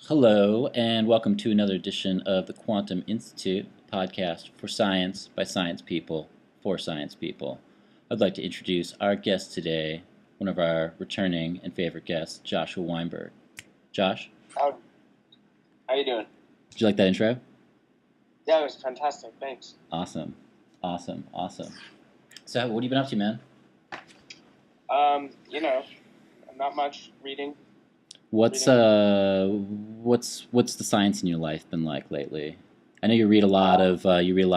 Hello, and welcome to another edition of the Quantum Institute podcast for science by science people for science people. I'd like to introduce our guest today, one of our returning and favorite guests, Joshua Weinberg. Josh, How you doing? did you like that intro? Yeah, it was fantastic. Thanks. Awesome. So, what have you been up to, man? Not much reading. What's the science in your life been like lately? I know you read a lot of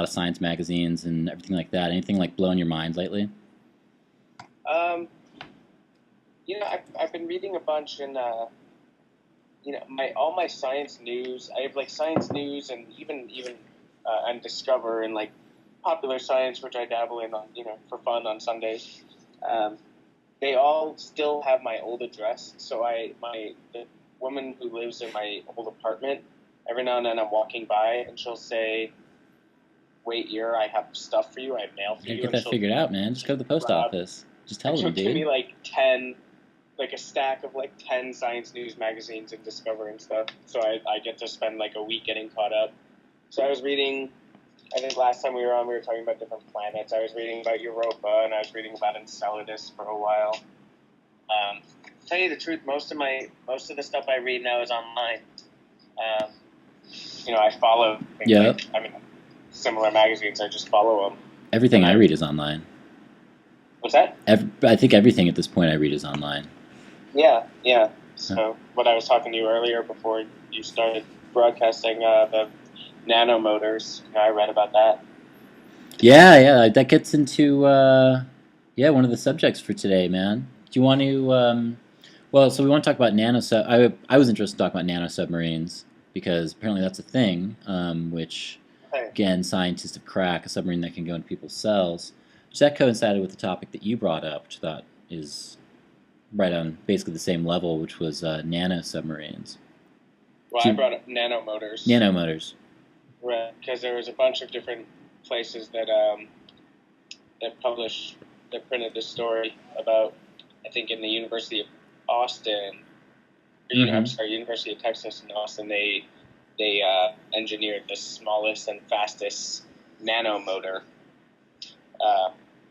science magazines and everything like that. Anything like blowing your mind lately? I've been reading a bunch in all my science news. I have like science news and even and Discover and like popular science, which I dabble in on for fun on Sundays. They all still have my old address, so the woman who lives in my old apartment, every now and then I'm walking by and she'll say, "Wait here, I have stuff for you. I have mail for You you." gotta get that figured out, man. Just go to the post office. Just tell them, she'll give me dude. like 10, like a stack of like 10 science news magazines and Discover and stuff. So I get to spend like a week getting caught up. So I was reading. I think last time we were on, we were talking about different planets. I was reading about Europa, and I was reading about Enceladus for a while. Tell you the truth, most of the stuff I read now is online. I follow things Yep. similar magazines. I just follow them. Everything I read is online. What's that? I think everything at this point I read is online. Yeah. So what I was talking to you earlier before you started broadcasting, the nanomotors, I read about that. Yeah, that gets into one of the subjects for today, man. Do you want to? So we want to talk about I was interested in talking about nanosubmarines because apparently that's a thing, which again scientists have cracked, a submarine that can go into people's cells. Which that coincided with the topic that you brought up, which I thought is right on basically the same level, which was nanosubmarines. Well, I brought up nanomotors. Nanomotors. Right, because there was a bunch of different places that printed this story about, I think in the University of Austin, University of Texas in Austin, they engineered the smallest and fastest nanomotor.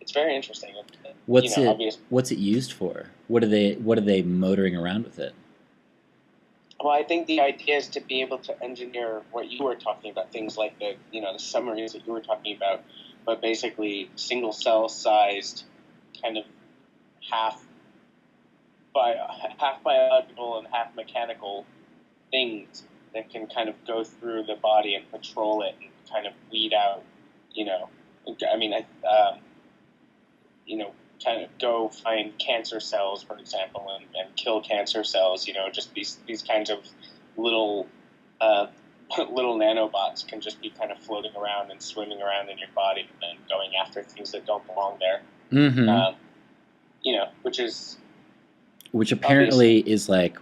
It's very interesting. What's it used for? What are they motoring around with it? Well, I think the idea is to be able to engineer what you were talking about, things like the submarines that you were talking about, but basically single cell sized, kind of half biological and half mechanical things that can kind of go through the body and patrol it and kind of weed out, kind of go find cancer cells, for example, and kill cancer cells. Just these kinds of little little nanobots can just be kind of floating around and swimming around in your body and going after things that don't belong there. Mm-hmm. Which apparently is like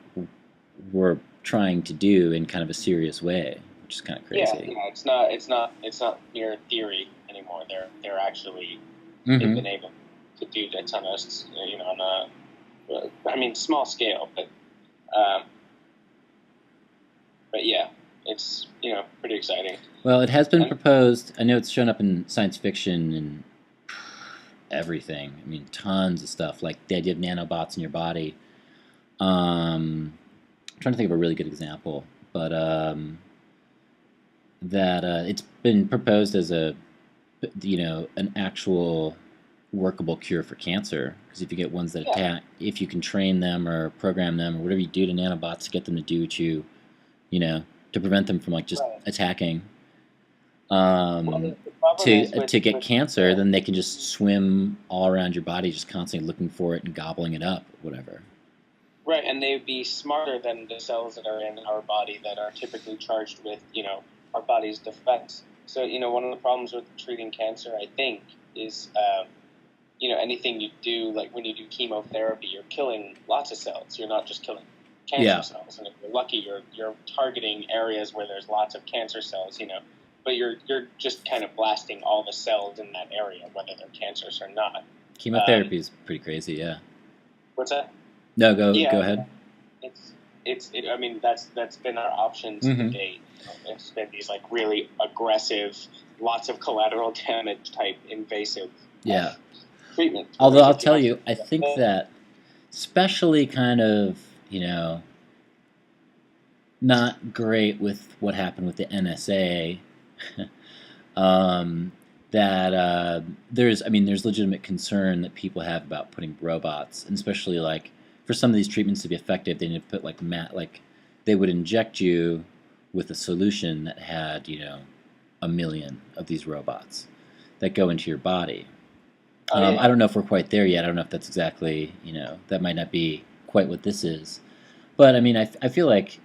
we're trying to do in kind of a serious way, which is kind of crazy. Yeah, it's not mere theory anymore. They're actually they've been able to do that on us, on a small scale, but yeah, it's pretty exciting. Well, it has been proposed. I know it's shown up in science fiction and everything. I mean, tons of stuff like the idea of nanobots in your body. I'm trying to think of a really good example, but that it's been proposed as an actual workable cure for cancer, because if you get ones that attack, if you can train them or program them or whatever you do to nanobots to get them to do what you to prevent them from like just attacking to get cancer, then they can just swim all around your body just constantly looking for it and gobbling it up, whatever. Right, and they'd be smarter than the cells that are in our body that are typically charged with our body's defense. So one of the problems with treating cancer, I think, is anything you do, like when you do chemotherapy, you're killing lots of cells. You're not just killing cancer cells. And if you're lucky, you're targeting areas where there's lots of cancer cells, but you're just kind of blasting all the cells in that area, whether they're cancerous or not. Chemotherapy is pretty crazy, yeah. What's that? No, go ahead. I mean, that's been our options to Mhm. date. It's been these like really aggressive, lots of collateral damage type invasive Yeah. treatments. Although Whereas I'll if you tell actually you, I think that especially kind of, not great with what happened with the NSA. um, that there's legitimate concern that people have about putting robots, and especially like for some of these treatments to be effective, they need to put like they would inject you with a solution that had a million of these robots that go into your body. oh yeah, I don't know if we're quite there yet. I don't know if that's exactly that might not be quite what this is, but I mean I feel like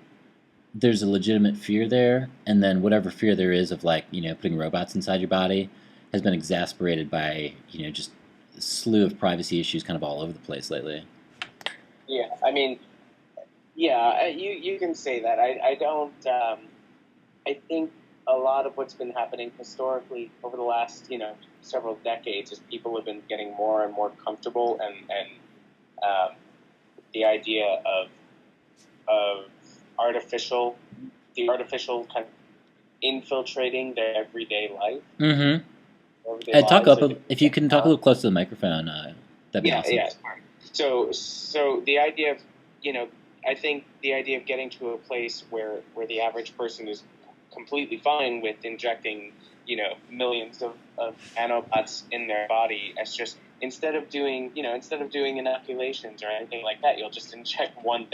there's a legitimate fear there, and then whatever fear there is of like putting robots inside your body has been exasperated by just a slew of privacy issues kind of all over the place lately. yeah. I mean, yeah, you can say that. I don't. I think a lot of what's been happening historically over the last several decades is people have been getting more and more comfortable and um, the idea of artificial the artificial kind of infiltrating their everyday life. Mm-hmm. Everyday Talk lives. up if you can talk a little close to the microphone. That'd be awesome. Yeah. So the idea of I think the idea of getting to a place where the average person is completely fine with injecting millions of nanobots in their body as just instead of doing inoculations or anything like that, you'll just inject one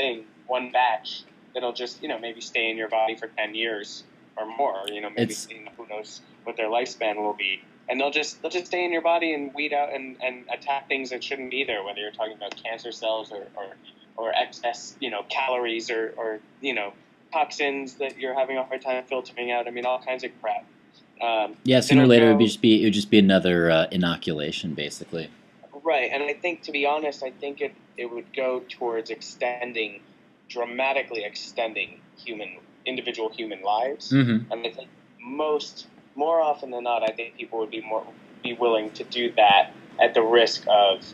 batch that'll just maybe stay in your body for 10 years or more. Maybe who knows what their lifespan will be. And they'll just stay in your body and weed out and attack things that shouldn't be there, whether you're talking about cancer cells or excess calories or toxins that you're having a hard time filtering out. I mean, all kinds of crap. Yeah, sooner or later it would just be another inoculation, basically. Right, and I think, to be honest, I think it would go towards dramatically extending individual human lives. Mm-hmm. And I think more often than not, I think people would be willing to do that at the risk of,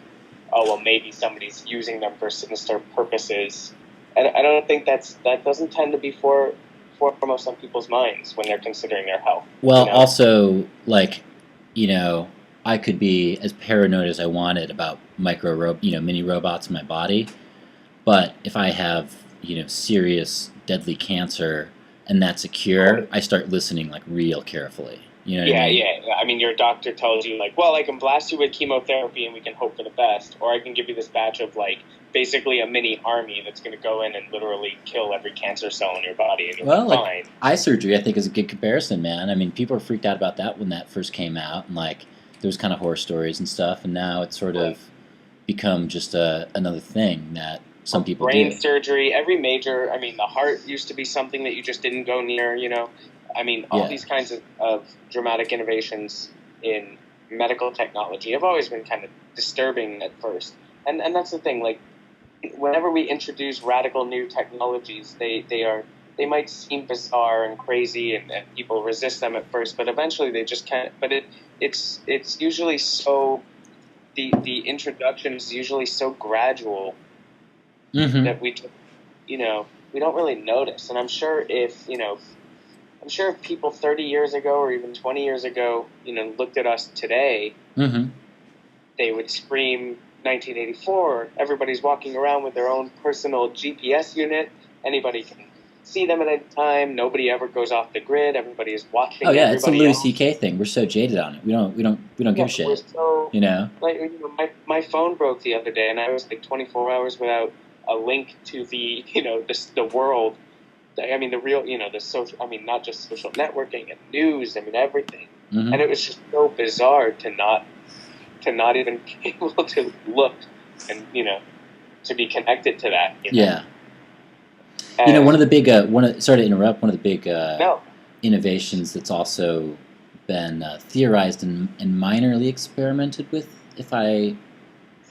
oh well, maybe somebody's using them for sinister purposes. And I don't think that doesn't tend to be foremost on people's minds when they're considering their health. Well, also I could be as paranoid as I wanted about mini robots in my body, but if I have serious deadly cancer and that's a cure, I start listening like real carefully. You know what I mean? Yeah. I mean, your doctor tells you like, well, I can blast you with chemotherapy and we can hope for the best, or I can give you this batch of like basically a mini army that's going to go in and literally kill every cancer cell in your body and you'll be fine. Eye surgery, I think, is a good comparison, man. I mean, people were freaked out about that when that first came out, and like there was kind of horror stories and stuff, and now it's sort of become just another thing that some people brain do. Surgery, every major. I mean, the heart used to be something that you just didn't go near. I mean, all these kinds of dramatic innovations in medical technology have always been kind of disturbing at first. And that's the thing, like, whenever we introduce radical new technologies, they might seem bizarre and crazy and people resist them at first, but eventually they just can't. But it's usually so, the introduction is usually so gradual that we don't really notice. And I'm sure if people 30 years ago or even 20 years ago, looked at us today, they would scream 1984. Everybody's walking around with their own personal GPS unit. Anybody can see them at any time. Nobody ever goes off the grid. Everybody is watching. Oh yeah, it's a Louis C.K. thing. We're so jaded on it. We don't give a shit. We're so, like, my phone broke the other day, and I was like 24 hours without a link to the the world. I mean, the real, the social, I mean, not just social networking and news, I mean, everything. And it was just so bizarre to not even be able to look and, to be connected to that. Yeah. And one of the big, sorry to interrupt, one of the big innovations that's also been theorized and minorly experimented with, if I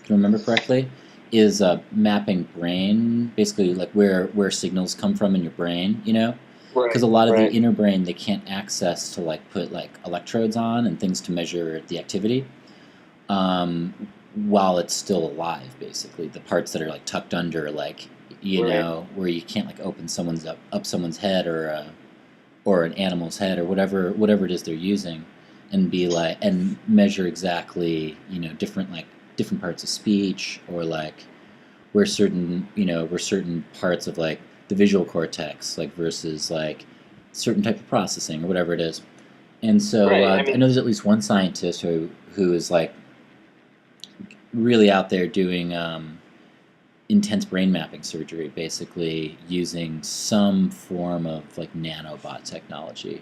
can remember correctly, is mapping brain, basically like where signals come from in your brain, because a lot of the inner brain they can't access to like put like electrodes on and things to measure the activity while it's still alive. Basically, the parts that are like tucked under, like you Right. know, where you can't like open someone's up someone's head or an animal's head or whatever it is they're using, and be like and measure exactly, you know, different parts of speech, or like where certain parts of like the visual cortex like versus like certain type of processing or whatever it is. And so Right. I I mean, know there's at least one scientist who is like really out there doing intense brain mapping surgery, basically using some form of like nanobot technology,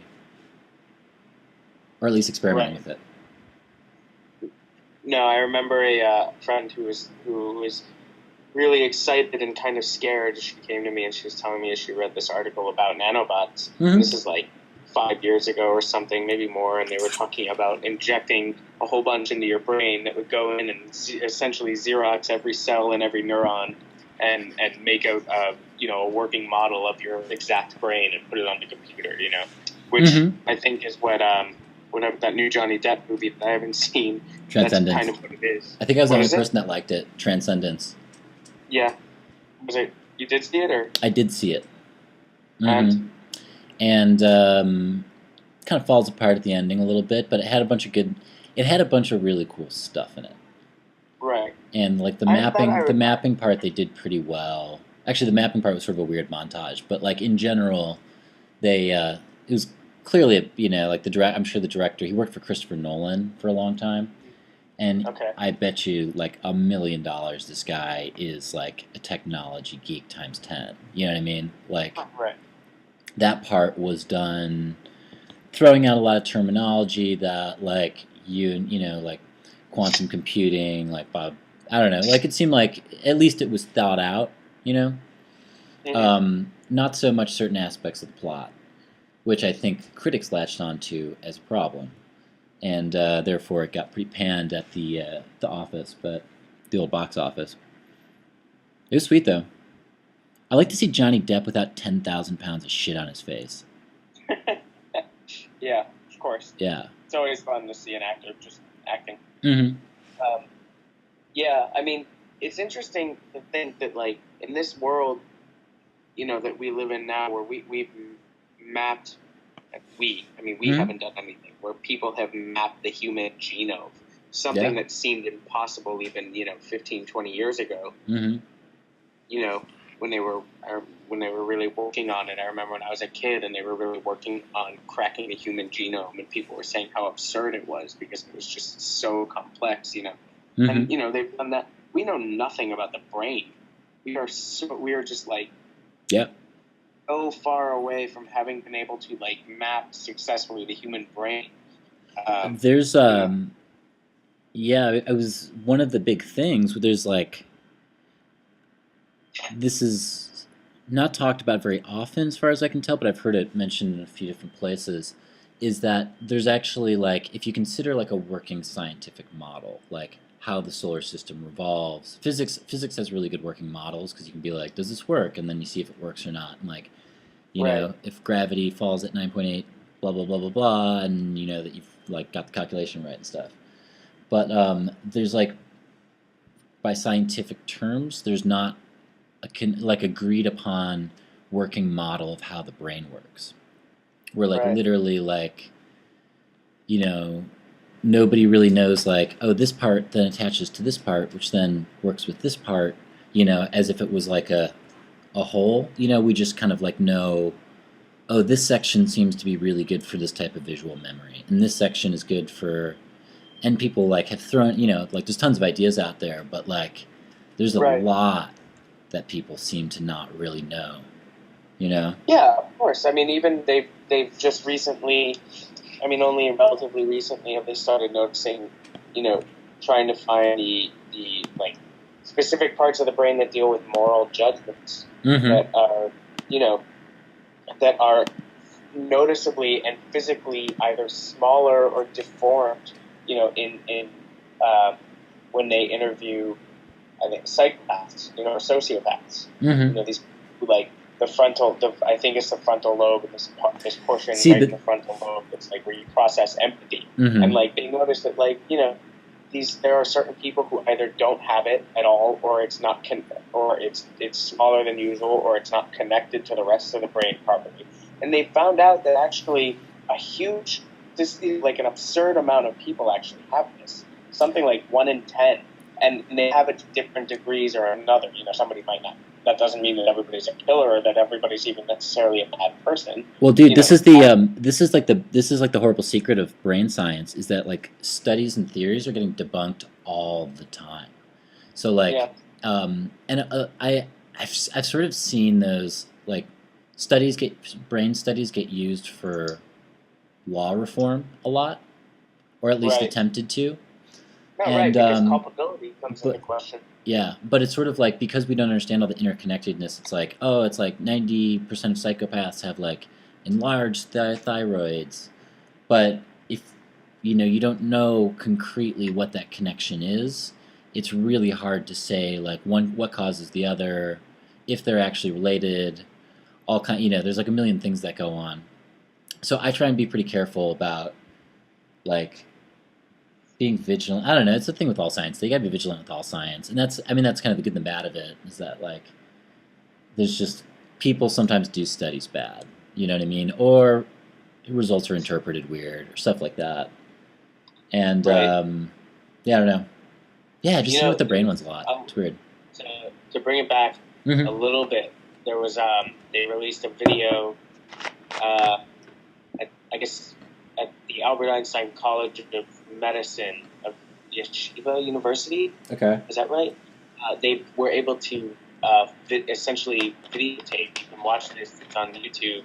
or at least experimenting right. with it. No, I remember a friend who was really excited and kind of scared. She came to me and she was telling me she read this article about nanobots. And Mm-hmm. this is like 5 years ago or something, maybe more. And they were talking about injecting a whole bunch into your brain that would go in and essentially Xerox every cell and every neuron, and make a working model of your exact brain and put it on the computer. Which Mm-hmm. I think is what that new Johnny Depp movie that I haven't seen. That's kind Transcendence. of what it is. I think I was the What only is it? person that liked it. Transcendence. Yeah. Was it? You did see it, or? I did see it. And? Mm-hmm. And kind of falls apart at the ending a little bit, but it had a bunch of good. It had a bunch of really cool stuff in it, Right. and like the I thought I mapping part they did pretty well. Actually, the mapping part was sort of a weird montage, but like in general, they it was clearly like the direct. I'm sure the director, he worked for Christopher Nolan for a long time, and Okay. I bet you like $1 million this guy is like a technology geek times 10. You know what I mean? Like Right. that part was done throwing out a lot of terminology that like like quantum computing, like Bob. I don't know. Like it seemed like at least it was thought out. You know, Mm-hmm. not so much certain aspects of the plot, which I think critics latched onto as a problem, and therefore it got pretty panned at the office, but the old box office. It was sweet though. I like to see Johnny Depp without 10,000 pounds of shit on his face. Yeah, of course. Yeah. It's always fun to see an actor just acting. Mm-hmm. Yeah, I mean, it's interesting to think that, like, in this world, that we live in now, where we've mapped, we Mm-hmm. haven't done anything, where people have mapped the human genome, something Yeah. that seemed impossible even, 15, 20 years ago. Mm-hmm. When they were really working on it. I remember when I was a kid and they were really working on cracking the human genome, and people were saying how absurd it was because it was just so complex. Mm-hmm. And they've done that. We know nothing about the brain. We are just like Yep. so far away from having been able to like map successfully the human brain. There's yeah, it was one of the big things. There's like this is not talked about very often, as far as I can tell, but I've heard it mentioned in a few different places. Is that there's actually like if you consider like a working scientific model, like how the solar system revolves. Physics has really good working models because you can be like, does this work? And then you see if it works or not. And like, Right. if gravity falls at 9.8, blah blah blah blah blah, and that you've like got the calculation right and stuff. But there's like by scientific terms, there's not like agreed upon working model of how the brain works. Where like Right. literally like nobody really knows like, oh, this part then attaches to this part, which then works with this part, as if it was like a whole. We just kind of like know, oh, this section seems to be really good for this type of visual memory, and this section is good for. And people like have thrown, like there's tons of ideas out there, but like there's a Right. lot that people seem to not really know. Yeah, of course. I mean, even they've just recently, only relatively recently have they started noticing, trying to find the like specific parts of the brain that deal with moral judgments Mm-hmm. that are noticeably and physically either smaller or deformed, in when they interview, I think, psychopaths, or sociopaths. Mm-hmm. These who like I think it's the frontal lobe, and this portion See, right but in the frontal lobe that's like where you process empathy. mm-hmm. And like they notice that like there are certain people who either don't have it at all, or it's not or it's smaller than usual, or it's not connected to the rest of the brain properly. And they found out that actually like an absurd amount of people actually have this, something like 1 in 10, and they have it to different degrees or another. Somebody might not. That doesn't mean that everybody's a killer or that everybody's even necessarily a bad person. Well, dude, this is like the horrible secret of brain science, is that like studies and theories are getting debunked all the time. So like, Yeah. I've sort of seen those like brain studies get used for law reform a lot, or at least Right. attempted to. No, And, right, because culpability comes into but- question. Yeah, but it's sort of like, because we don't understand all the interconnectedness, it's like, oh, it's like 90% of psychopaths have like enlarged thyroids. But if you don't know concretely what that connection is, it's really hard to say like what causes the other, if they're actually related, there's like a million things that go on. So I try and be pretty careful about like being vigilant. I don't know. It's the thing with all science. You gotta be vigilant with all science, and that's kind of the good and the bad of it. Is that like there's just people sometimes do studies bad. You know what I mean? Or results are interpreted weird or stuff like that. And Right. yeah, I don't know. Yeah, I just see know, with the brain ones a lot. It's weird. To bring it back Mhm. a little bit, there was they released a video, I guess at the Albert Einstein College of Medicine of Yeshiva University. Okay. Is that right? They were able to essentially videotape. You can watch this. It's on YouTube.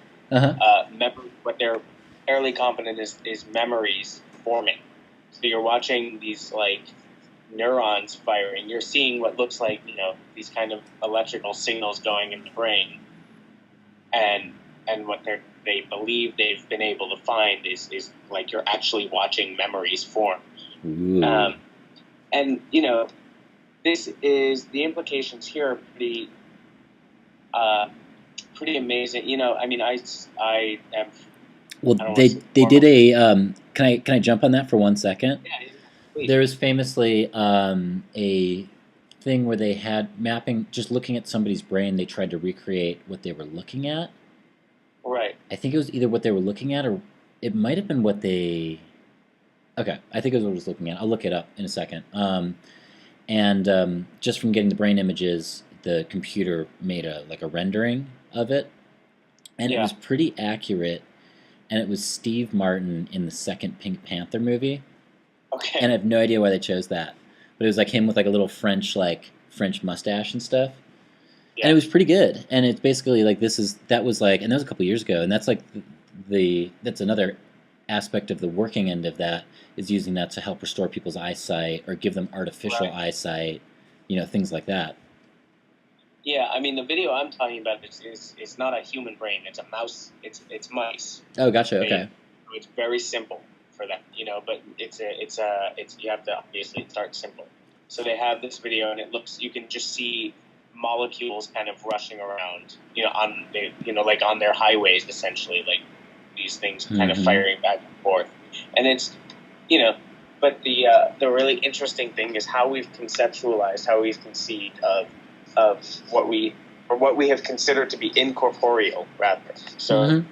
What they're fairly confident is memories forming. So you're watching these like neurons firing. You're seeing what looks like these kind of electrical signals going in the brain, and what they believe they've been able to find is like you're actually watching memories form. Ooh. And this is the implications here are pretty amazing. I mean, I am. Well, I don't they wanna say did a. Can I jump on that for 1 second? Yeah, please. There was famously a thing where they had mapping, just looking at somebody's brain. They tried to recreate what they were looking at. Right. I think it was either what they were looking at, or it might have been what they. Okay, I think it was what I was looking at. I'll look it up in a second. And just from getting the brain images, the computer made a rendering of it, and it Yeah. was pretty accurate. And it was Steve Martin in the second Pink Panther movie, Okay. and I have no idea why they chose that, but it was like him with like a little French mustache and stuff. Yeah. And it was pretty good. And it's basically like that was a couple years ago, and that's like that's another aspect of the working end of that, is using that to help restore people's eyesight or give them artificial Right. eyesight, things like that. Yeah, I mean the video I'm talking about is not a human brain. It's a mouse. It's mice. Oh, gotcha. Okay. So it's very simple for them, but it's you have to obviously start simple. So they have this video, and you can just see molecules kind of rushing around, like on their highways, essentially, like these things kind of Mhm. firing back and forth, and it's, but the really interesting thing is how we've conceptualized, how we've conceived of what we have considered to be incorporeal, rather. So. Mhm.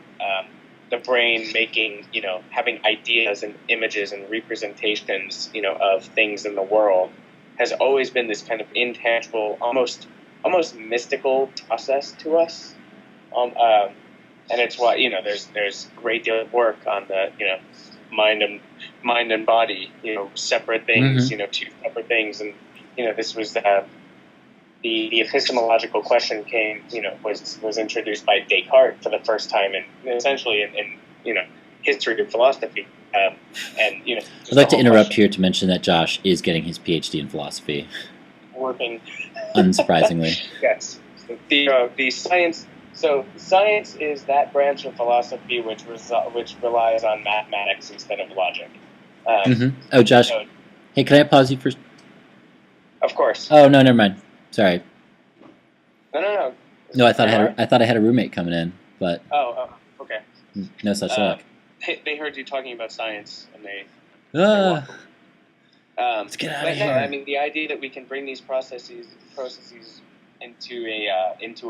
The brain making, having ideas and images and representations, of things in the world has always been this kind of intangible, almost mystical process to us. And it's why, there's a great deal of work on the, mind and body, separate things, Mhm. two separate things. And, this was the epistemological question was introduced by Descartes for the first time essentially in history of philosophy, and I'd like to interrupt here to mention that Josh is getting his PhD in philosophy, working unsurprisingly. Yes, the science. So science is that branch of philosophy which relies on mathematics instead of logic. Oh, Josh. So, Hey, can I pause you for? of course. Oh no, never mind. Sorry. No. No, I thought I had a roommate coming in, but Oh, okay. no such luck. They heard you talking about science, and they. Ah. Let's get out of But no, I here. mean the idea that we can bring these processes into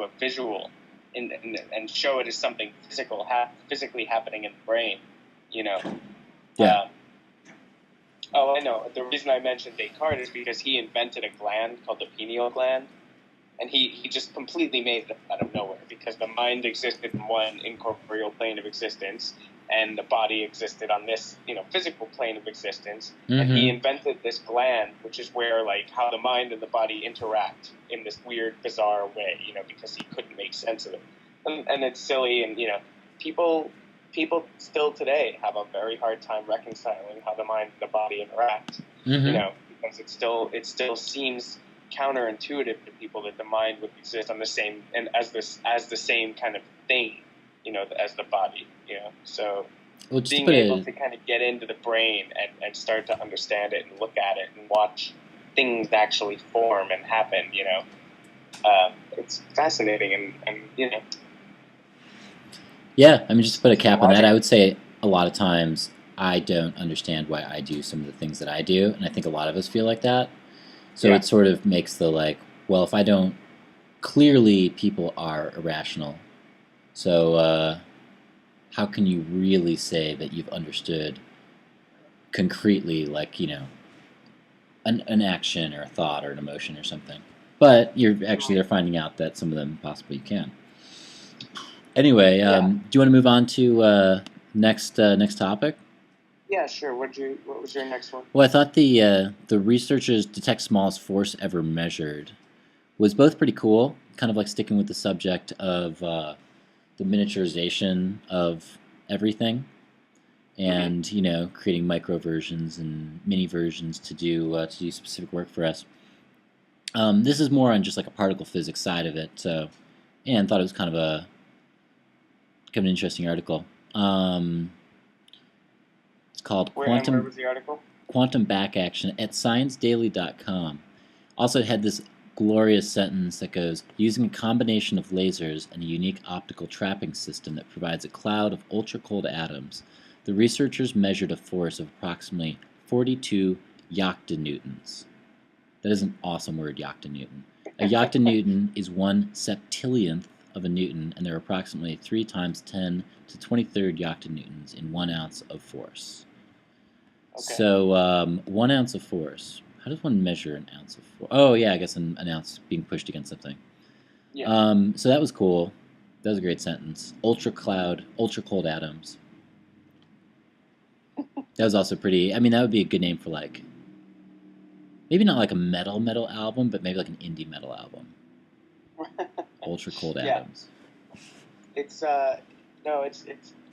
a visual and show it as something physically happening in the brain, you know. Yeah. Um, oh, I know. The reason I mentioned Descartes is because he invented a gland called the pineal gland, and he just completely made it out of nowhere because the mind existed in one incorporeal plane of existence and the body existed on this physical plane of existence, and he invented this gland, which is where like how the mind and the body interact in this weird bizarre way, because he couldn't make sense of it. And it's silly, and people still today have a very hard time reconciling how the mind and the body interact, because it still seems counterintuitive to people that the mind would exist on the same and as the same kind of thing, as the body, So Well, just to being put able it, to kind of get into the brain and start to understand it and look at it and watch things actually form and happen, it's fascinating and yeah, I mean, just to put a cap on that, logic. I would say a lot of times I don't understand why I do some of the things that I do, and I think a lot of us feel like that. So Yeah. it sort of makes the like, well, if I don't, clearly people are irrational. So how can you really say that you've understood concretely, like, an action or a thought or an emotion or something? But they're finding out that some of them possibly can. Anyway, Yeah. do you want to move on to next topic? Yeah, sure. What was your next one? Well, I thought the researchers detect smallest force ever measured was both pretty cool, kind of like sticking with the subject of the miniaturization of everything, and creating micro versions and mini versions to do specific work for us. This is more on just like a particle physics side of it, so and thought it was kind of an interesting article. It's called Where was the article? Quantum Back Action at ScienceDaily.com. Also, it had this glorious sentence that goes, using a combination of lasers and a unique optical trapping system that provides a cloud of ultra-cold atoms, the researchers measured a force of approximately 42 yoctonewtons. That is an awesome word, yoctonewton. A yoctonewton is 1/septillionth of a newton, and there are approximately 3 times 10 to 23rd yoctonewtons in 1 ounce of force. Okay. So 1 ounce of force. How does one measure an ounce of force? Oh yeah, I guess an ounce being pushed against something. Yeah. So that was cool. That was a great sentence. Ultra cold atoms. That was also pretty. I mean, that would be a good name for like maybe not like a metal album, but maybe like an indie metal album. Ultra cold Yeah. atoms. It's no, it's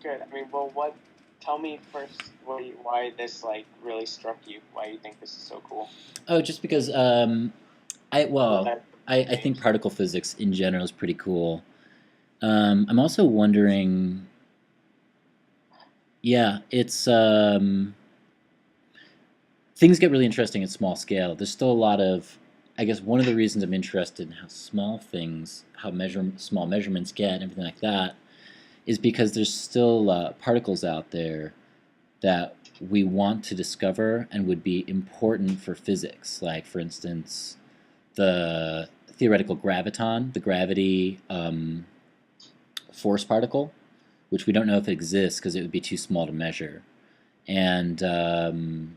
good. I mean, well, what? Tell me first why this like really struck you. Why you think this is so cool? Oh, just because I What well, that I think changed? particle physics in general is pretty cool. I'm also wondering. Yeah, it's things get really interesting at small scale. There's still a lot of, I guess, one of the reasons I'm interested in how small measurements get, and everything like that, is because there's still particles out there that we want to discover and would be important for physics. Like, for instance, the theoretical graviton, the gravity force particle, which we don't know if it exists because it would be too small to measure. And I'm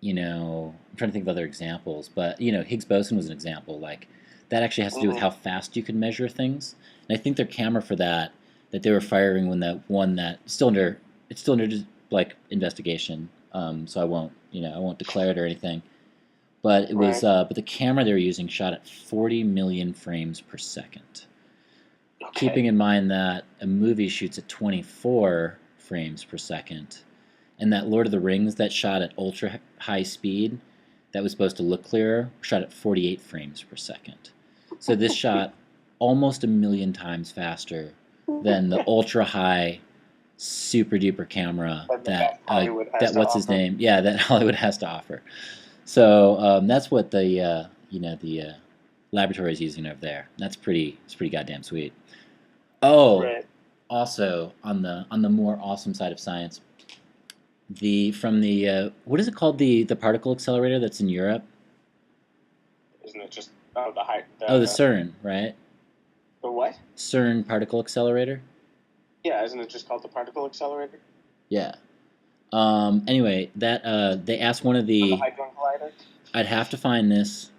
trying to think of other examples, but Higgs boson was an example. Like that actually has to do with Mm-hmm. how fast you can measure things. And I think their camera for that they were firing when that one that it's still under like investigation. So I won't declare it or anything. But it was Right. but the camera they were using shot at 40 million frames per second. Keeping Okay. in mind that a movie shoots at 24 frames per second, and that Lord of the Rings that shot at ultra high speed, that was supposed to look clearer, shot at 48 frames per second. So this shot almost a million times faster than the ultra high, super duper camera That Hollywood has that to what's his offer. name? Yeah, that Hollywood has to offer. So that's what the laboratory is using over there. It's pretty goddamn sweet. Oh, Right. also on the more awesome side of science, from the what is it called, the particle accelerator that's in Europe? Isn't it just the high Oh, the CERN, right? the what? CERN particle accelerator. Yeah, isn't it just called the particle accelerator? Yeah. Anyway, that they asked one of Or the the. hadron collider? I'd have to find this,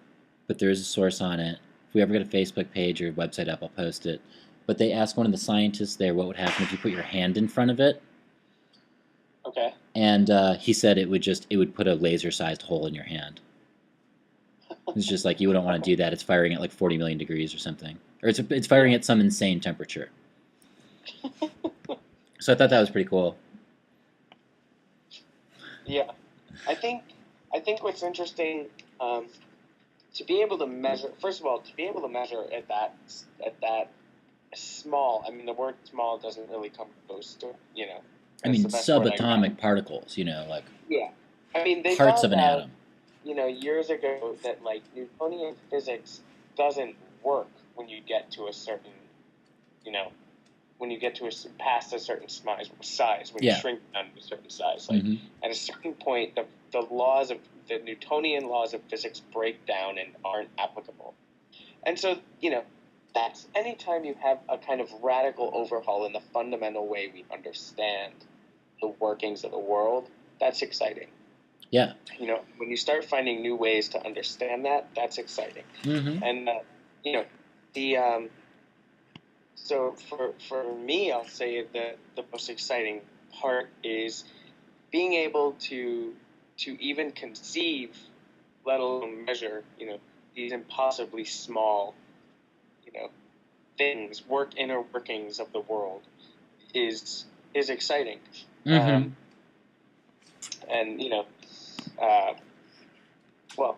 but there is a source on it. If we ever get a Facebook page or website up, I'll post it. But they asked one of the scientists there what would happen if you put your hand in front of it, Okay. and he said it would put a laser-sized hole in your hand. It's just like you wouldn't want to do that. It's firing at like 40 million degrees or something, or it's firing at some insane temperature. So I thought that was pretty cool. Yeah, I think what's interesting, to be able to measure. First of all, to be able to measure at that small. I mean, the word small doesn't really come close to, you know. I That's mean, the best word I subatomic got. particles, you know, like Yeah, I mean, they parts of found an out, atom. you know, years ago that like Newtonian physics doesn't work when you get to a certain, you know, when you get to past a certain size, when you Yeah. shrink down to a certain size. Like Mhm. at a certain point, the laws of the Newtonian laws of physics break down and aren't applicable. And so, you know, that's anytime you have a kind of radical overhaul in the fundamental way we understand the workings of the world, that's exciting. Yeah. You know, when you start finding new ways to understand that, that's exciting. Mhm. And you know, the so for me, I'll say that the most exciting part is being able to even conceive, let alone measure, you know, these impossibly small, you know, things, inner workings of the world is exciting. Mhm. And you know, uh, well,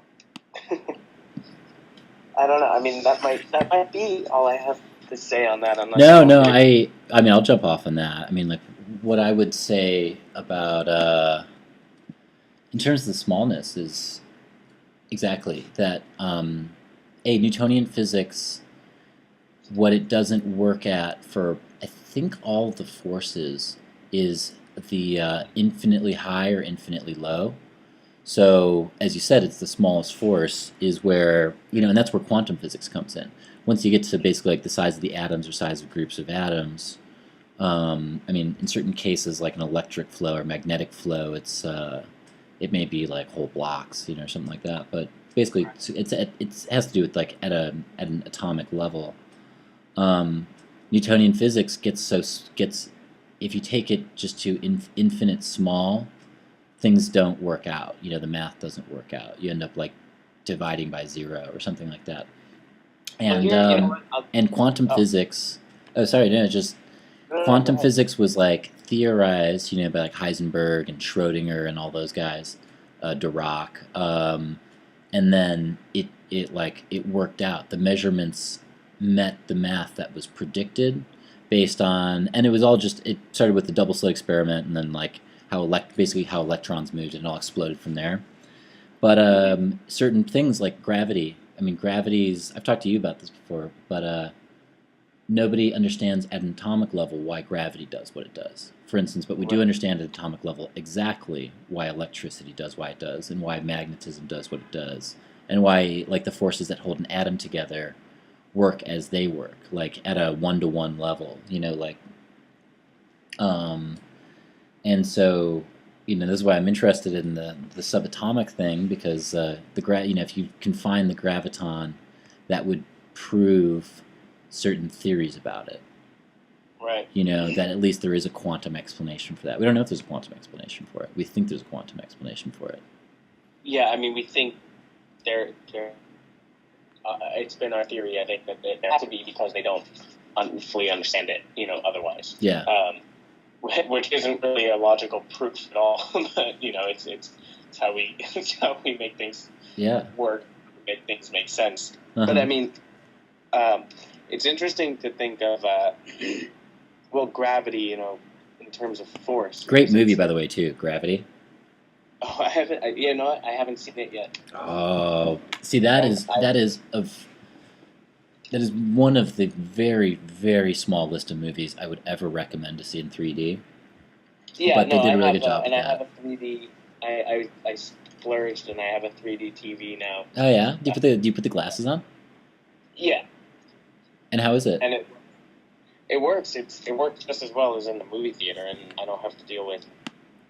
I don't know. I mean, that might be all I have to say on that. Unless you No, want no, me I mean, I'll jump off on that. I mean, like, what I would say about, in terms of the smallness is exactly that, Newtonian physics, what it doesn't work at for, I think, all the forces is the infinitely high or infinitely low. So, as you said, it's the smallest force is where, you know, and that's where quantum physics comes in. Once you get to basically like the size of the atoms or size of groups of atoms, I mean, in certain cases, like an electric flow or magnetic flow, it may be like whole blocks, you know, or something like that. But basically, it has to do with like at an atomic level. Um, Newtonian physics gets if you take it just to infinite small, things don't work out. You know, the math doesn't work out. You end up like dividing by zero or something like that. well, And here, you know what? and quantum Oh, physics. Oh, sorry, no, just no, go quantum ahead. physics was like theorized, you know, by like Heisenberg and Schrodinger and all those guys, Dirac, and then it worked out. The measurements met the math that was predicted based on, and it was all just it started with the double slit experiment, and then like basically how electrons moved, and it all exploded from there. But certain things like gravity. I mean, gravity's. I've talked to you about this before, but nobody understands at an atomic level why gravity does what it does. For instance, but we do Right. understand at an atomic level exactly why electricity does why it does, and why magnetism does what it does, and why like the forces that hold an atom together work as they work, like at a one-to-one level. You know, like um, and so you know this is why I'm interested in the subatomic thing because you know if you can find the graviton, that would prove certain theories about it. Right. You know, that at least there is a quantum explanation for that. We don't know if there's a quantum explanation for it. We think there's a quantum explanation for it. Yeah, I mean, we think there. It's been our theory. I think that there has to be because they don't fully understand it. You know, otherwise. Yeah. Which isn't really a logical proof at all. But you know, it's how we make things work, make things make sense. But I mean, it's interesting to think of well, gravity. You know, in terms of force. Great movie, by the way, too. Gravity. Oh, I haven't. You know what? I haven't seen it yet. Oh, see, that is one of the very, very small list of movies I would ever recommend to see in 3D. Yeah, but they no, did I a really have good job with I that. have a 3D. I splurged and I have a 3D TV now. Oh yeah, do you put the glasses on? Yeah, And how is it? and it works. It works just as well as in the movie theater, and I don't have to deal with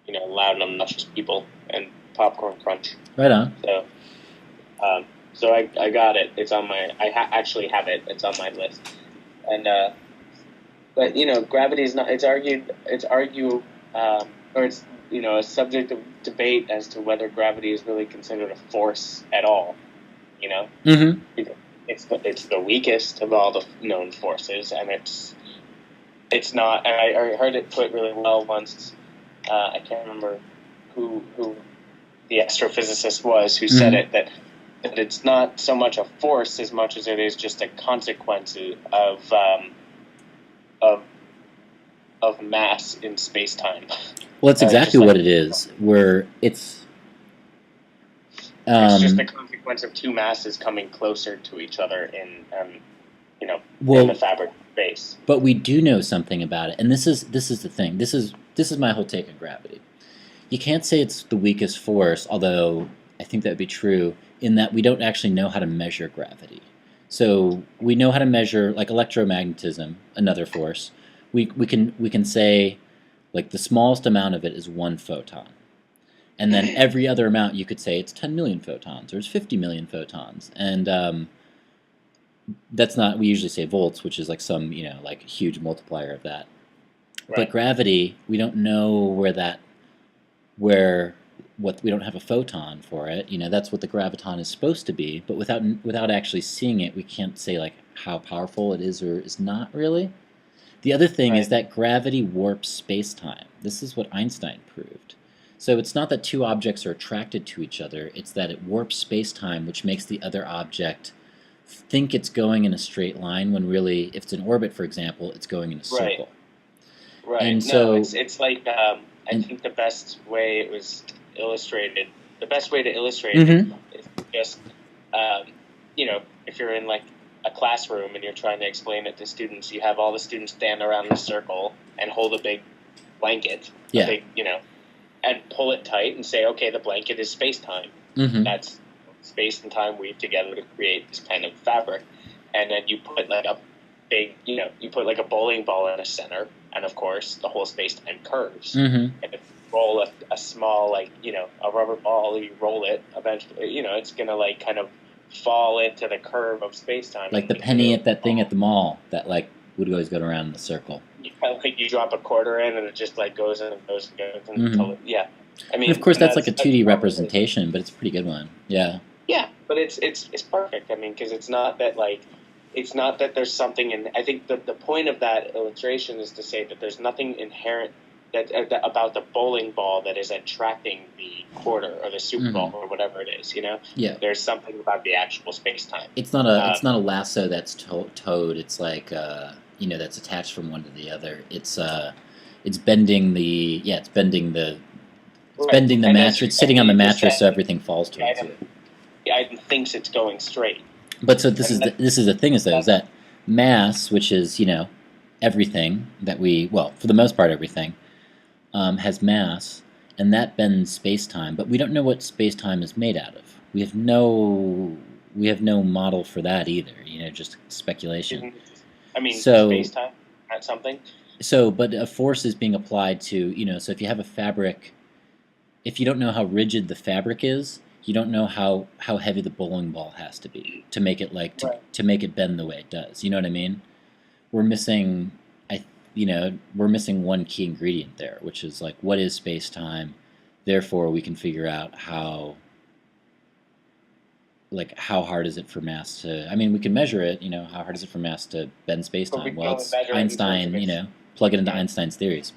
loud and obnoxious people and popcorn crunch. Right on. So so I got it. It's on my actually have it. It's on my list. And but gravity is not. Or it's a subject of debate as to whether gravity is really considered a force at all. You know, Mm-hmm. it's the weakest of all the known forces, and it's not. And I heard it put really well once. I can't remember who the astrophysicist was who said it, that it's not so much a force as much as it is just a consequence of mass in space time. Well, that's exactly what it is. Where it's just the consequence of two masses coming closer to each other in in the fabric of space. But we do know something about it, and this is the thing. This is my whole take on gravity. You can't say it's the weakest force, although I think that would be true, in that we don't actually know how to measure gravity. So we know how to measure, like electromagnetism, another force. We can say, like, the smallest amount of it is 1 photon. And then every other amount you could say it's 10 million photons or it's 50 million photons. And that's not, we usually say volts, which is like some, like huge multiplier of that. Right. But gravity, we don't know we don't have a photon for it. That's what the graviton is supposed to be, but without actually seeing it, we can't say like how powerful it is or is not really. The other thing is that gravity warps space-time. This is what Einstein proved. So it's not that two objects are attracted to each other, it's that it warps space-time, which makes the other object think it's going in a straight line when really, if it's in orbit, for example, it's going in a circle. Right. And so it's like I think the best way it was illustrated, the best way to illustrate it is just if you're in like a classroom and you're trying to explain it to students, you have all the students stand around in a circle and hold a big blanket, and pull it tight and say, okay, the blanket is space-time. That's space and time weave together to create this kind of fabric. And then you put like a big, you put like a bowling ball in a center, and of course the whole space-time curves. And if you roll a small, like, a rubber ball, you roll it, eventually, it's going to like kind of fall into the curve of space-time. Like the penny at that thing at the mall that like would always go around in the circle. You drop a quarter in and it just like goes in and goes and goes until I mean, and of course that's like a 2D representation, but it's a pretty good one. Yeah. Yeah, but it's perfect. I mean, because it's not that there's something in. I think the point of that illustration is to say that there's nothing inherent that about the bowling ball that is attracting the quarter or the Super Bowl or whatever it is. Yeah. There's something about the actual space time. It's not a lasso that's towed. It's like that's attached from one to the other. It's bending the bending the mattress. It's sitting on the mattress, so everything falls towards you. The item thinks it's going straight. But so this is the thing is that mass, which is everything that for the most part everything, has mass, and that bends space-time. But we don't know what space-time is made out of. We have no model for that either. Just speculation. I mean, space-time, not something. So, but a force is being applied to So if you have a fabric, if you don't know how rigid the fabric is, you don't know how heavy the bowling ball has to be to make it to make it bend the way it does. You know what I mean? We're missing we're missing one key ingredient there, which is like, what is space-time? Therefore, we can figure out how hard is it for mass to. I mean, we can measure it. How hard is it for mass to bend space-time? Well, it's Einstein. Plug it into Einstein's theories.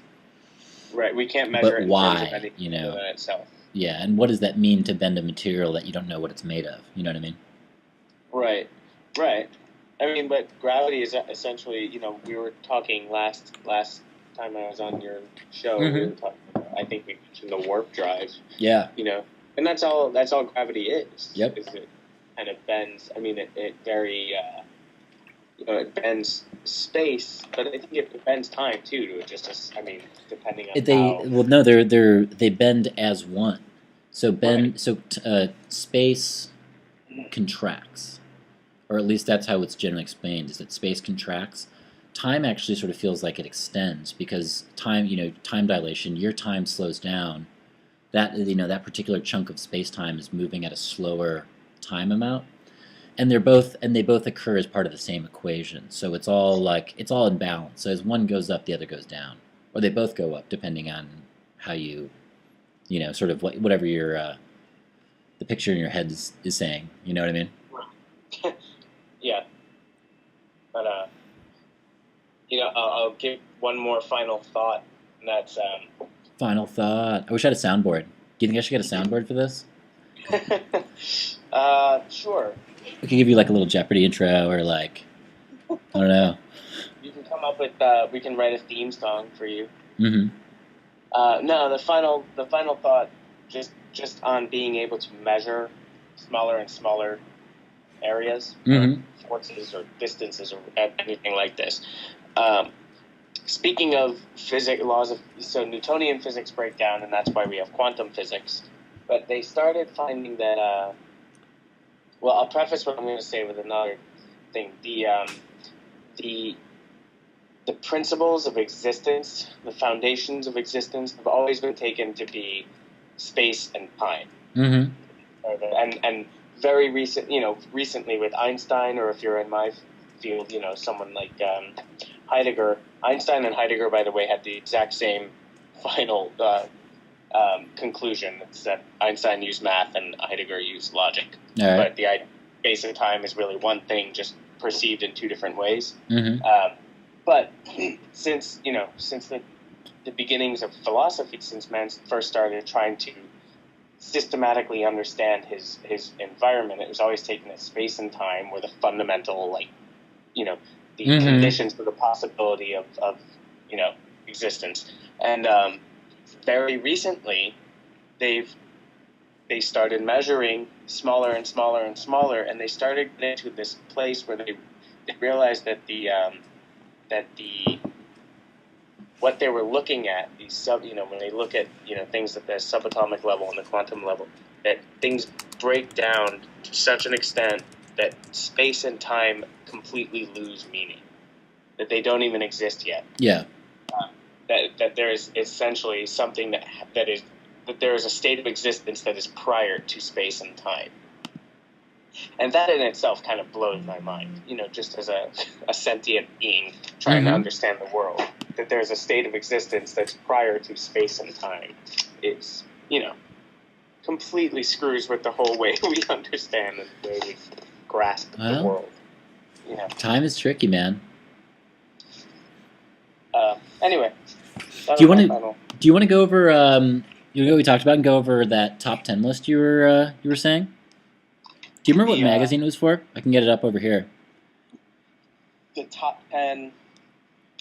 Right. We can't measure it in why? Terms of anything in itself. Yeah, and what does that mean to bend a material that you don't know what it's made of? You know what I mean? Right. I mean, but gravity is essentially, we were talking last time I was on your show. We were talking about, I think we mentioned the warp drive. Yeah. And that's all gravity is. Yep. Is it kind of bends. I mean, it very, it bends space, but I think it bends time too. To just, I mean, depending on They how. well no they bend as one. So space contracts, or at least that's how it's generally explained. Is that space contracts? Time actually sort of feels like it extends because time, time dilation. Your time slows down. That particular chunk of space time is moving at a slower time amount, and they both occur as part of the same equation. So it's all in balance. So as one goes up, the other goes down, or they both go up depending on how sort of whatever the picture in your head is saying. You know what I mean? Yeah, but I'll give one more final thought, and that's Final thought. I wish I had a soundboard. Do you think I should get a soundboard for this? sure. We could give you like a little Jeopardy intro, or like, I don't know. You can come up with. We can write a theme song for you. Mm-hmm. No, the final thought, just on being able to measure smaller and smaller areas, Mm-hmm. or forces or distances or anything like this. Speaking of so Newtonian physics break down, and that's why we have quantum physics. But they started finding that. Well, I'll preface what I'm going to say with another thing. The principles of existence, the foundations of existence, have always been taken to be space and time. Mm-hmm. And very recently with Einstein, or if you're in my field, someone like Heidegger. Einstein and Heidegger, by the way, had the exact same final conclusion. It's that Einstein used math and Heidegger used logic. All right. But the space and time is really one thing, just perceived in two different ways. Mm-hmm. But since the beginnings of philosophy, since man first started trying to systematically understand his environment, it was always taken that space and time were the fundamental, the Mm-hmm. conditions for the possibility of existence. And very recently, they started measuring smaller and smaller and smaller, and they started getting to this place where they realized that what they were looking at, when they look at things at the subatomic level and the quantum level, that things break down to such an extent that space and time completely lose meaning, that they don't even exist yet. Yeah. That there is essentially something that there is a state of existence that is prior to space and time. And that in itself kind of blows my mind, just as a sentient being trying to understand the world, that there's a state of existence that's prior to space and time. It's, completely screws with the whole way we understand and the way we grasp the world. Time is tricky, man. Anyway, do you want to go over what we talked about and go over that top 10 list you were saying? Do you remember what magazine it was for? I can get it up over here. The top 10.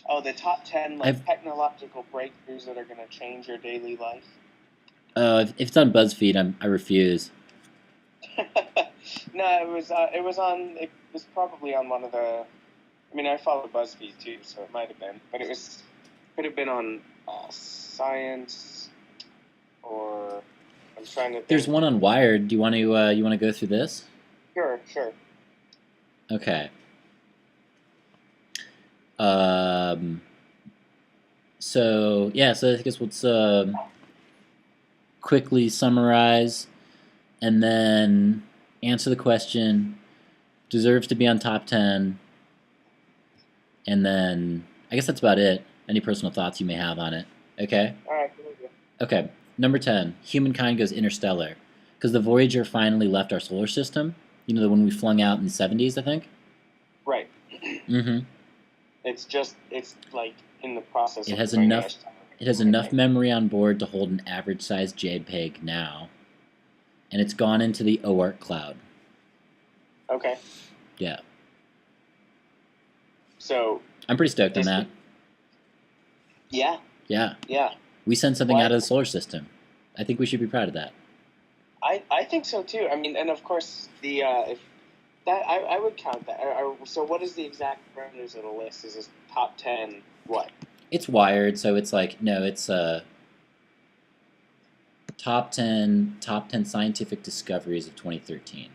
Oh, the top 10 technological breakthroughs that are going to change your daily life. If it's on BuzzFeed, I refuse. No, it was probably on one of the. I mean, I follow BuzzFeed too, so it might have been, but could have been on Science, or I'm trying to think. There's one on Wired. Do you want to go through this? Sure. Okay. So I guess let's quickly summarize, and then answer the question: deserves to be on top 10, and then I guess that's about it. Any personal thoughts you may have on it? Okay. All right. Okay. Number 10. Humankind goes interstellar, because the Voyager finally left our solar system. The one we flung out in the 70s, I think. Right. Mm-hmm. It's like in the process. It has enough memory on board to hold an average-sized JPEG now, and it's gone into the OARC cloud. Okay. Yeah. So. I'm pretty stoked on that. Yeah. Yeah. Yeah. We sent something out of the solar system. I think we should be proud of that. I think so too. I mean, and of course, the That I would count that. So what is the exact parameters of the list? Is this top 10 what? It's Wired, so it's like no, it's top ten scientific discoveries of 2013.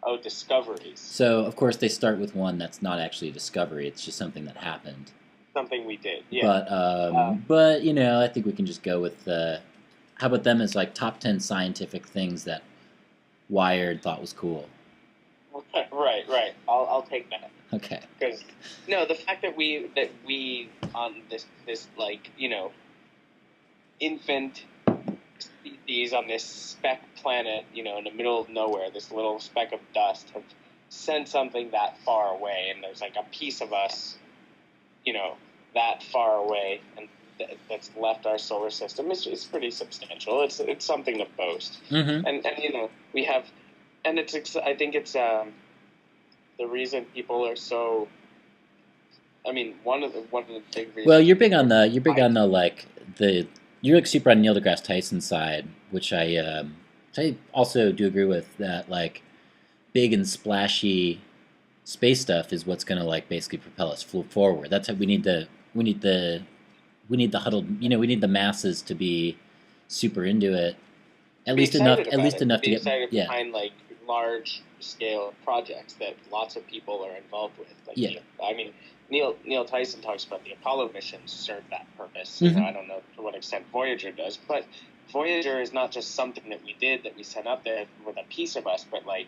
Oh, discoveries. So of course they start with one that's not actually a discovery; it's just something that happened. Something we did. Yeah. But you know, I think we can just go with how about them as like top 10 scientific things that Wired thought was cool. Right. I'll take that. Okay. Because no, the fact that we on this like infant species on this speck planet, in the middle of nowhere, this little speck of dust, have sent something that far away, and there's like a piece of us, that far away, and that's left our solar system. It's pretty substantial. It's something to boast. Mm-hmm. And we have, and I think it's the reason people are so. I mean, one of the big reasons. Well, you're big on you're like super on Neil deGrasse Tyson side, which I also do agree with that. Like big and splashy space stuff is what's gonna like basically propel us forward. That's how we need the huddled. We need the masses to be super into it. At least enough. At least enough to get. Excited Yeah. behind like large scale projects that lots of people are involved with. Like, Yeah. I mean, Neil Tyson talks about the Apollo missions serve that purpose. Mhm. I don't know to what extent Voyager does, but Voyager is not just something that we did that we sent up there with a piece of us, but like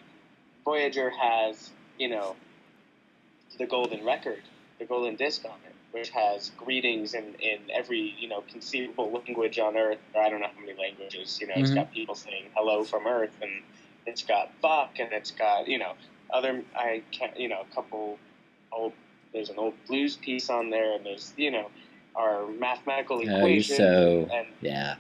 Voyager has the golden record, the golden disc on it, which has greetings in every conceivable language on Earth. Or I don't know how many languages. It's Mhm. got people saying hello from Earth, and it's got fuck, and it's got other I can't a couple old. There's an old blues piece on there, and there's our mathematical Oh, you're equation, so and yeah.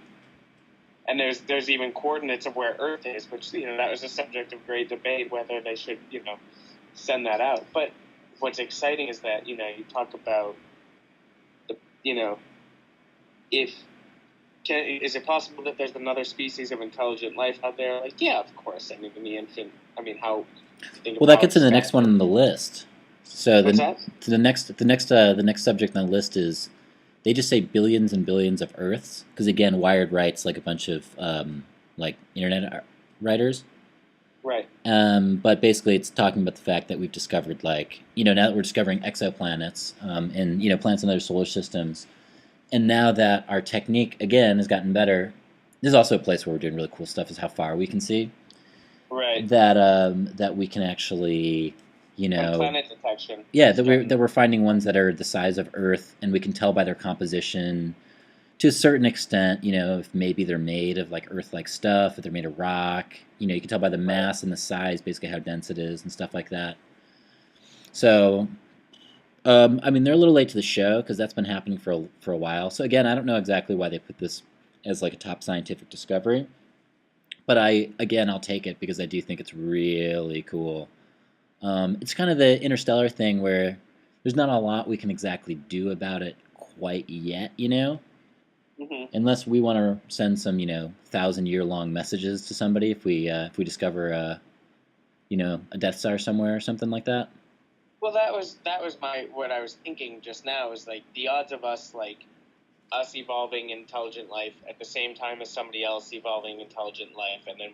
and there's even coordinates of where Earth is, which that was a subject of great debate whether they should send that out. But what's exciting is that you talk about the if is it possible that there's another species of intelligent life out there? Like, yeah, of course. I mean, in the infant. I mean, how? Think Well, that gets in the next one on the list. So What's that? the next subject on the list is they just say billions and billions of Earths because again, Wired writes like a bunch of like internet writers. Right. But basically, it's talking about the fact that we've discovered now that we're discovering exoplanets and planets in other solar systems, and now that our technique again has gotten better, this is also a place where we're doing really cool stuff. Is how far we can see. Right. That we can actually, And planet detection. yeah, that we're finding ones that are the size of Earth, and we can tell by their composition to a certain extent. If maybe they're made of like Earth-like stuff, if they're made of rock. You can tell by the mass and the size, basically how dense it is and stuff like that. So, I mean, they're a little late to the show because that's been happening for a while. So again, I don't know exactly why they put this as like a top scientific discovery, but I'll take it because I do think it's really cool. It's kind of the Interstellar thing where there's not a lot we can exactly do about it quite yet, Mm-hmm. unless we want to send some 1,000-year-long messages to somebody if we discover a Death Star somewhere or something like that. Well, that was what I was thinking just now is like the odds of us evolving intelligent life at the same time as somebody else evolving intelligent life, and then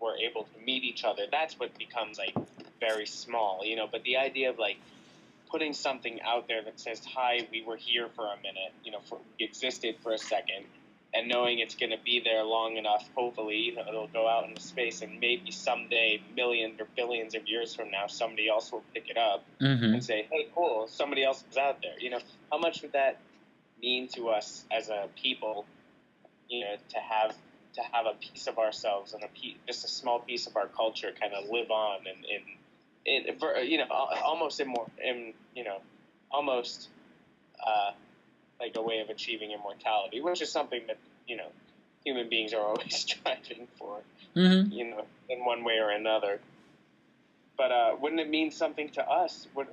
were able to meet each other. That's what becomes like very small, But the idea of like putting something out there that says, "Hi, we were here for a minute," existed for a second, and knowing it's going to be there long enough, hopefully it'll go out into space, and maybe someday, millions or billions of years from now, somebody else will pick it up and say, "Hey, cool, somebody else is out there." How much would that mean to us as a people? To have a piece of ourselves and just a small piece of our culture kind of live on almost almost like a way of achieving immortality, which is something that human beings are always striving for, Mm-hmm. In one way or another. But wouldn't it mean something to us? What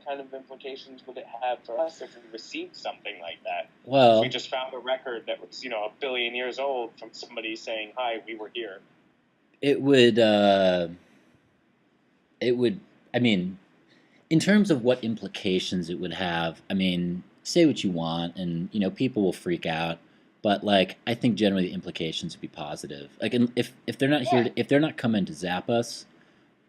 kind of implications would it have for us if we received something like that? Well, if we just found a record that was 1 billion years old from somebody saying, "Hi, we were here." it would I mean, in terms of what implications it would have, I mean, say what you want, and people will freak out, but like I think generally the implications would be positive. Like, if they're not here, Yeah, if they're not coming to zap us,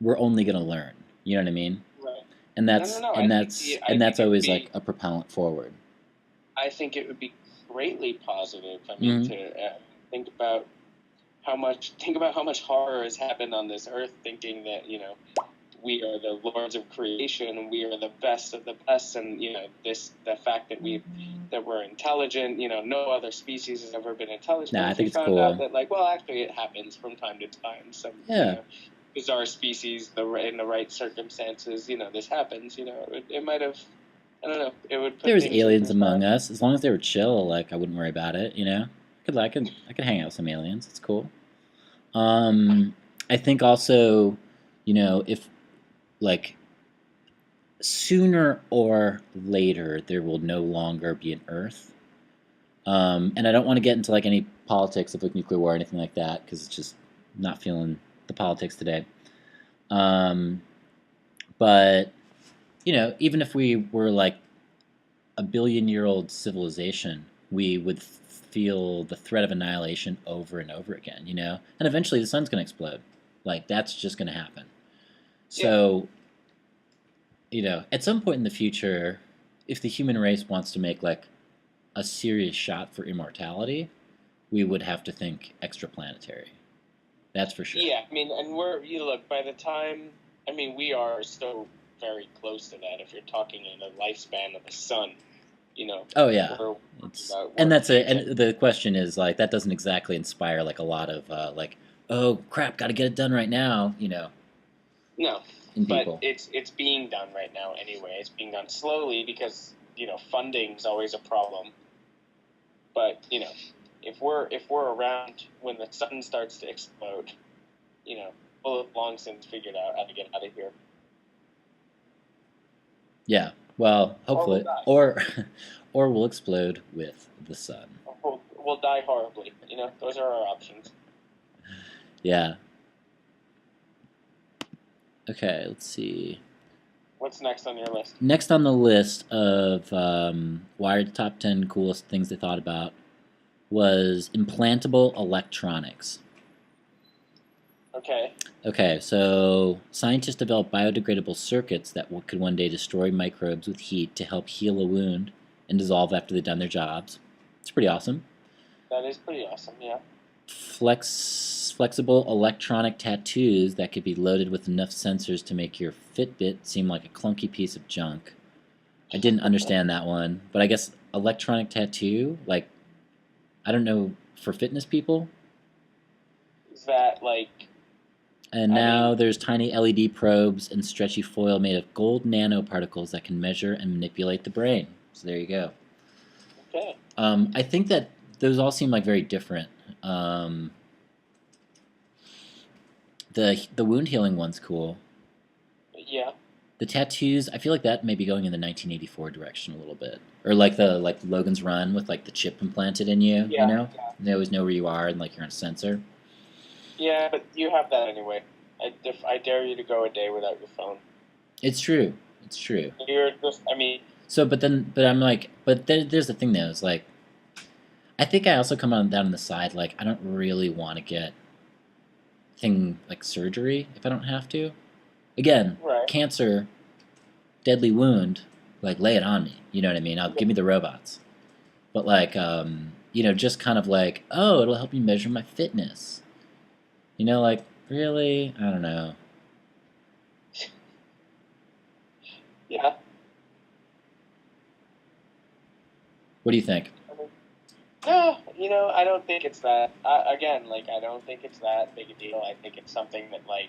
we're only gonna learn. You know what I mean? right. And No, no, that's no. and that's I and think that's it would always be. like a propellant forward. I think it would be greatly positive. I mean, Hmm. to think about think about how much horror has happened on this earth, thinking that we are the lords of creation and we are the best of the best, and the fact that we're intelligent. No other species has ever been intelligent. Nah, What I if we think it's found out cool. that, like, well, actually it happens from time to time, some Yeah, bizarre species, in the right circumstances, this happens. It might have, I don't know, it would put there's things in aliens among perspective. us. As long as they were chill, like I wouldn't worry about it. I could hang out with some aliens. It's cool. Um, I think also, if like sooner or later there will no longer be an Earth. And I don't want to get into like any politics of like nuclear war or anything like that because it's just not feeling the politics today. Um, but even if we were like a billion-year-old civilization, we would feel the threat of annihilation over and over again. And eventually the sun's going to explode. Like that's just going to happen. Yeah, So at some point in the future, if the human race wants to make like a serious shot for immortality, we would have to think extraplanetary. That's for sure. yeah. I mean, and you look, by the time, I mean, we are still very close to that. If you're talking in the lifespan of the sun, you know, Oh yeah, we're it's about and what that's it. future. And the question is like that doesn't exactly inspire like a lot of like, oh crap, got to get it done right now. No, In but people. it's being done right now anyway. It's being done slowly because funding's always a problem. But if we're around when the sun starts to explode, we'll have long since figured out how to get out of here, Yeah. Well, or we'll hopefully, die. or we'll explode with the sun. Or we'll die horribly. Those are our options. Yeah. Okay. Let's see. What's next on your list? Next on the list of Wired top 10 coolest things they thought about was implantable electronics. Okay. Okay, so scientists developed biodegradable circuits that could one day destroy microbes with heat to help heal a wound and dissolve after they've done their jobs. It's pretty awesome. That is pretty awesome. Yeah. Flexible electronic tattoos that could be loaded with enough sensors to make your Fitbit seem like a clunky piece of junk. I didn't understand that one, but I guess electronic tattoo, like I don't know, for fitness people. Is that like? And I now mean, there's tiny LED probes and stretchy foil made of gold nanoparticles that can measure and manipulate the brain. So there you go. okay. I think that those all seem like very different. Um, the wound healing one's cool. Yeah. The tattoos, I feel like that may be going in the 1984 direction a little bit, or like Logan's Run with like the chip implanted in you. Yeah. They always know where you are and like you're on a sensor. Yeah, but you have that anyway. I dare you to go a day without your phone. It's true. It's true. You're just. I mean, So, but I'm like, there's the thing though. Is like, I think I also come on down on the side. Like, I don't really want to get thing like surgery if I don't have to. Again, right. cancer, deadly wound. Like, lay it on me. You know what I mean? I'll give me the robots. But like, just kind of like, oh, it'll help me measure my fitness. Like really, I don't know. Yeah. What do you think? No, I don't think it's that. Again, like, I don't think it's that big a deal. I think it's something that, like,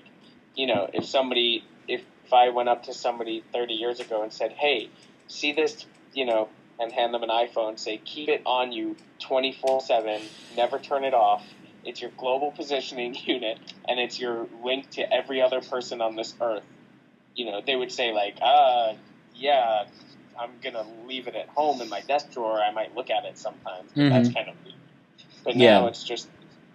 if I went up to somebody 30 years ago and said, "Hey, see this," and hand them an iPhone, say, "Keep it on you 24/7, never turn it off. It's your global positioning unit, and it's your link to every other person on this earth." They would say, like, yeah, I'm gonna leave it at home in my desk drawer. I might look at it sometimes, but that's Mm-hmm. kind of weird. But now Yeah. it's just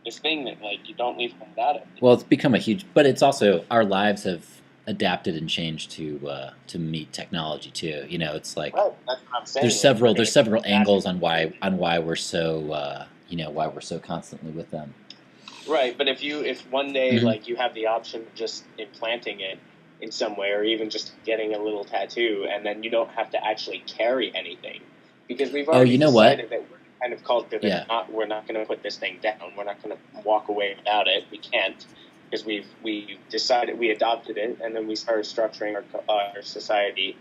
this thing that, like, you don't leave home without it. Well, it's become a huge, but it's also our lives have. adapted and changed to meet technology too. You know, it's like Right, that's what I'm saying. there's Like, several we're there's gonna several keep angles adapting. on why we're so why we're so constantly with them. Right, but if one day Mhm. like you have the option of just implanting it in some way, or even just getting a little tattoo, and then you don't have to actually carry anything, because we've Oh, already you know what? decided that we're the kind of culture Yeah. that we're not going to put this thing down. We're not going to walk away without it. We can't, because we decided, we adopted it, and then we started structuring our society,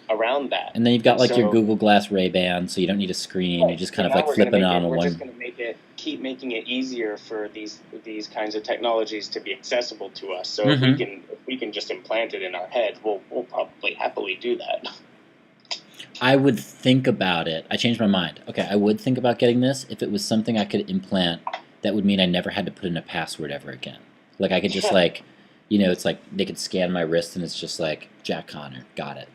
around that. And then you've got And like your so- Google Glass Ray-Ban, so you don't need a screen. You're just kind of now like we're gonna flipping it make on a We're just one. going to keep making it easier for these kinds of technologies to be accessible to us. So if we can just implant it in our head, we'll probably happily do that. I would think about it. I changed my mind. Okay, I would think about getting this if it was something I could implant that would mean I never had to put in a password ever again. Like I could just like, it's like they could scan my wrist and it's just like Jack Connor, got it.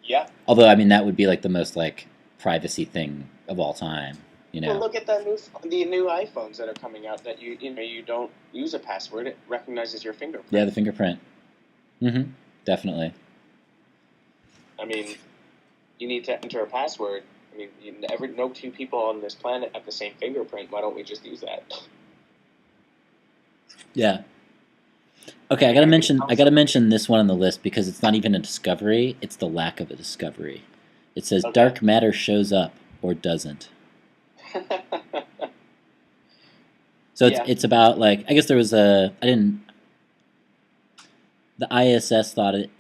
Yeah. Although I mean that would be like the most like privacy thing of all time. Well, look at the new iPhones that are coming out that you don't use a password; it recognizes your fingerprint. Yeah, the fingerprint. Definitely. I mean, you need to enter a password. I mean, no two people on this planet have the same fingerprint. Why don't we just use that? Yeah. Okay, I gotta mention this one on the list because it's not even a discovery; it's the lack of a discovery. It says dark matter shows up or doesn't. So it's about like I guess there was the ISS thought it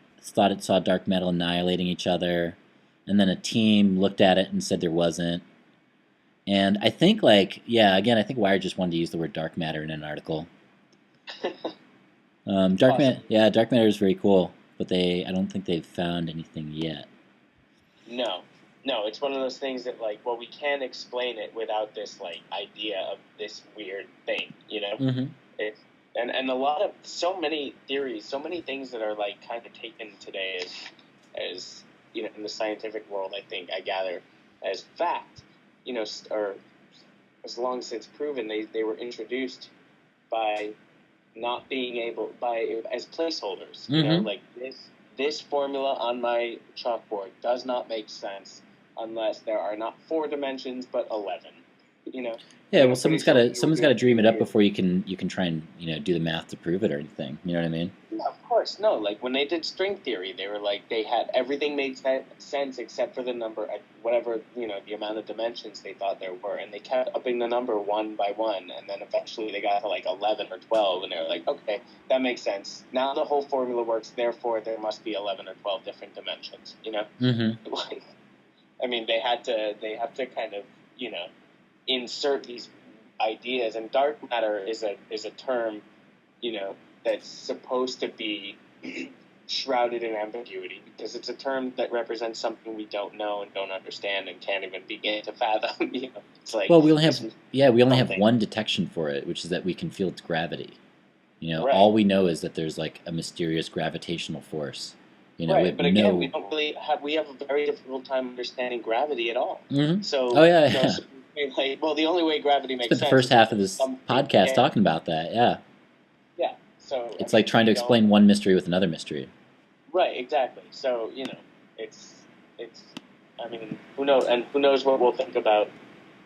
saw dark matter annihilating each other, and then a team looked at it and said there wasn't. And I think I think Wired just wanted to use the word dark matter in an article. Dark matter is very cool, but I don't think they've found anything yet. No, it's one of those things that we can't explain it without this idea of this weird thing, Mm-hmm. And a lot of so many theories, so many things that are kind of taken today as in the scientific world, I gather as fact, or as long as it's proven, they were introduced by not being able as placeholders. This formula on my chalkboard does not make sense unless there are not 4 dimensions but 11. Yeah, well, someone's got to dream it up before you can try and do the math to prove it or anything. You know what I mean? Yeah, of course. No, when they did string theory, they were they had everything made sense except for the number, whatever the amount of dimensions they thought there were, and they kept upping the number one by one, and then eventually they got to 11 or 12, and they were like, okay, that makes sense. Now the whole formula works. Therefore, there must be 11 or 12 different dimensions. Mm-hmm. I mean, they have to kind of insert these ideas, and dark matter is a term that's supposed to be shrouded in ambiguity because it's a term that represents something we don't know and don't understand and can't even begin to fathom. It's well, we only have one detection for it, which is that we can feel its gravity. Right. All we know is that there's a mysterious gravitational force. Right, but again, we don't really we have a very difficult time understanding gravity at all. Mm-hmm. So, well, the only way gravity makes sense. Spent the first half of this podcast talking about that. Yeah. Yeah. So it's like trying to explain one mystery with another mystery. Right. Exactly. So it's. I mean, who knows? And who knows what we'll think about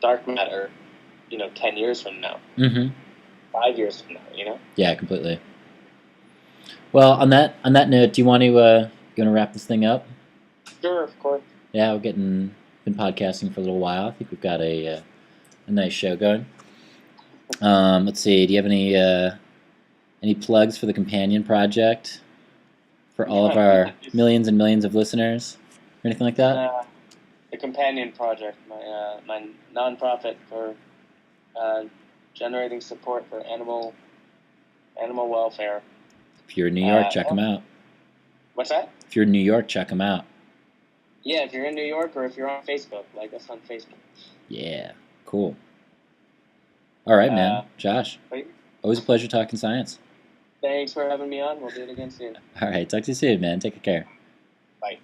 dark matter? 10 years from now. Mm-hmm. 5 years from now. Yeah, completely. Well, on that note, do you want to wrap this thing up? Sure, of course. Yeah, been podcasting for a little while. I think we've got a nice show going. Let's see. Do you have any plugs for the Companion Project for all of our millions and millions of listeners, or anything like that? The Companion Project, my nonprofit for generating support for animal welfare. If you're in New York, check them out. What's that? If you're in New York, check them out. Yeah, if you're in New York or if you're on Facebook, like us on Facebook. Yeah, cool. All right, man. Josh, always a pleasure talking science. Thanks for having me on. We'll do it again soon. All right, talk to you soon, man. Take care. Bye.